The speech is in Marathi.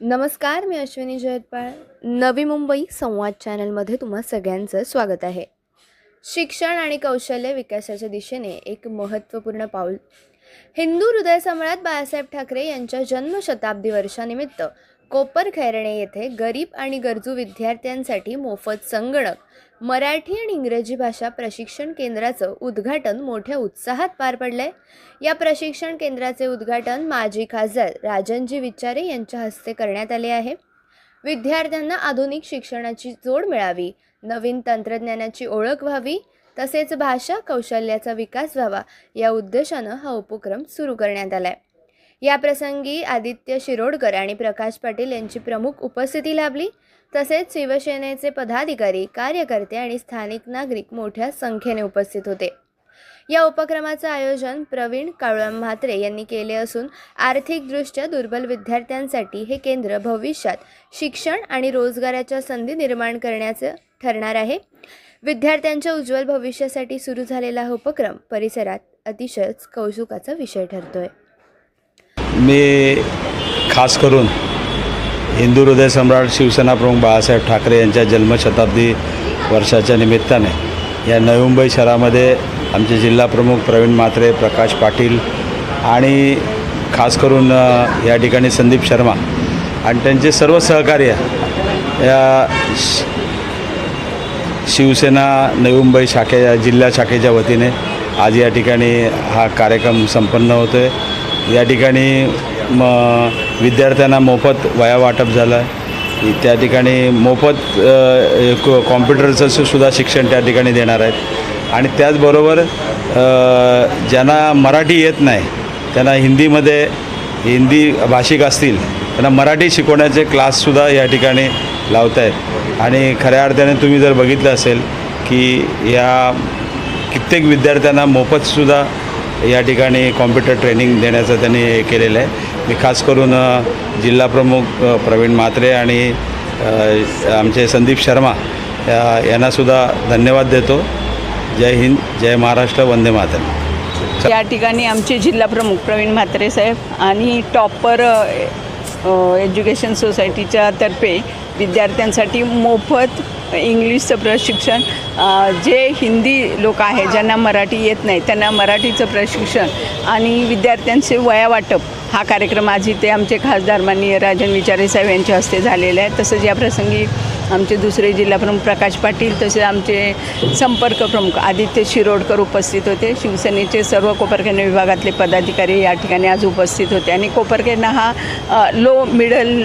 नमस्कार, मी अश्विनी जयतपाळ. नवी मुंबई संवाद चॅनलमध्ये तुम्हा सगळ्यांचं स्वागत आहे. शिक्षण आणि कौशल्य विकासाच्या दिशेने एक महत्त्वपूर्ण पाऊल. हिंदू हृदयसम्राट बाळासाहेब ठाकरे यांच्या जन्मशताब्दी वर्षानिमित्त कोपरखैरणे येथे गरीब आणि गरजू विद्यार्थ्यांसाठी मोफत संगणक, मराठी आणि इंग्रजी भाषा प्रशिक्षण केंद्राचं उद्घाटन मोठ्या उत्साहात पार पडलंय. या प्रशिक्षण केंद्राचे उद्घाटन माजी खासदार राजनजी विचारे यांच्या हस्ते करण्यात आले आहे. विद्यार्थ्यांना आधुनिक शिक्षणाची जोड मिळावी, नवीन तंत्रज्ञानाची ओळख व्हावी, तसेच भाषा कौशल्याचा विकास व्हावा या उद्देशानं हा उपक्रम सुरू करण्यात आला आहे. या प्रसंगी आदित्य शिरोडकर आणि प्रकाश पाटील यांची प्रमुख उपस्थिती लाभली. तसेच शिवसेनेचे पदाधिकारी, कार्यकर्ते आणि स्थानिक नागरिक मोठ्या संख्येने उपस्थित होते. या उपक्रमाचं आयोजन प्रवीण काळुराम म्हात्रे यांनी केले असून आर्थिकदृष्ट्या दुर्बल विद्यार्थ्यांसाठी हे केंद्र भविष्यात शिक्षण आणि रोजगाराच्या संधी निर्माण करण्याचं ठरणार आहे. विद्यार्थ्यांच्या उज्ज्वल भविष्यासाठी सुरू झालेला हा उपक्रम परिसरात अतिशयच कौतुकाचा विषय ठरतोय. मी खास करून हिंदू हृदय सम्राट शिवसेना प्रमुख बाळासाहेब ठाकरे यांच्या जन्मशताब्दी वर्षाच्या निमित्ताने या नवी मुंबई शहरामध्ये आमचे जिल्हा प्रमुख प्रवीण म्हात्रे, प्रकाश पाटील आणि खास करून या ठिकाणी संदीप शर्मा आणि त्यांचे सर्व सहकार्य या शिवसेना नवी मुंबई जिल्हा शाखेच्या वतीने आज या ठिकाणी हा कार्यक्रम संपन्न होतो आहे. या ठिकाणी विद्यार्थ्यांना मोफत वह्या वाटप झालं आहे. त्या ठिकाणी मोफत कॉम्प्युटरचं सुद्धा शिक्षण त्या ठिकाणी देणार आहेत आणि त्याचबरोबर ज्यांना मराठी येत नाही त्यांना हिंदी भाषिक असतील त्यांना मराठी शिकवण्याचे क्लाससुद्धा या ठिकाणी लावत आहेत. आणि खऱ्या अर्थाने तुम्ही जर बघितलं असेल की या कित्येक विद्यार्थ्यांना मोफतसुद्धा या ठिकाणी कॉम्प्युटर ट्रेनिंग देण्याचं त्यांनी हे केलेलं आहे. मी खास करून जिल्हाप्रमुख प्रवीण म्हात्रे आणि आमचे संदीप शर्मा यांनासुद्धा धन्यवाद देतो. जय हिंद, जय महाराष्ट्र, वंदे मातरम. या ठिकाणी आमचे जिल्हाप्रमुख प्रवीण म्हात्रे साहेब आणि टॉपर एज्युकेशन सोसायटीच्या तर्फे विद्यार्थ्यांसाठी मोफत इंग्लिशचं प्रशिक्षण, जे हिंदी लोक आहे ज्यांना मराठी येत नाही त्यांना मराठीचं प्रशिक्षण आणि विद्यार्थ्यांचे वह्या वाटप हा कार्यक्रम आज इथे आमचे खासदार माननीय राजन विचारे साहेब यांच्या हस्ते झालेला आहे. तसंच या प्रसंगी आमचे दुसरे जिल्हाप्रमुख प्रकाश पाटील, तसेच आमचे संपर्क प्रमुख आदित्य शिरोडकर उपस्थित होते. शिवसेनेचे सर्व कोपरखैरणे विभागातले पदाधिकारी या ठिकाणी आज उपस्थित होते आणि कोपरखैरणे हा लो मिडल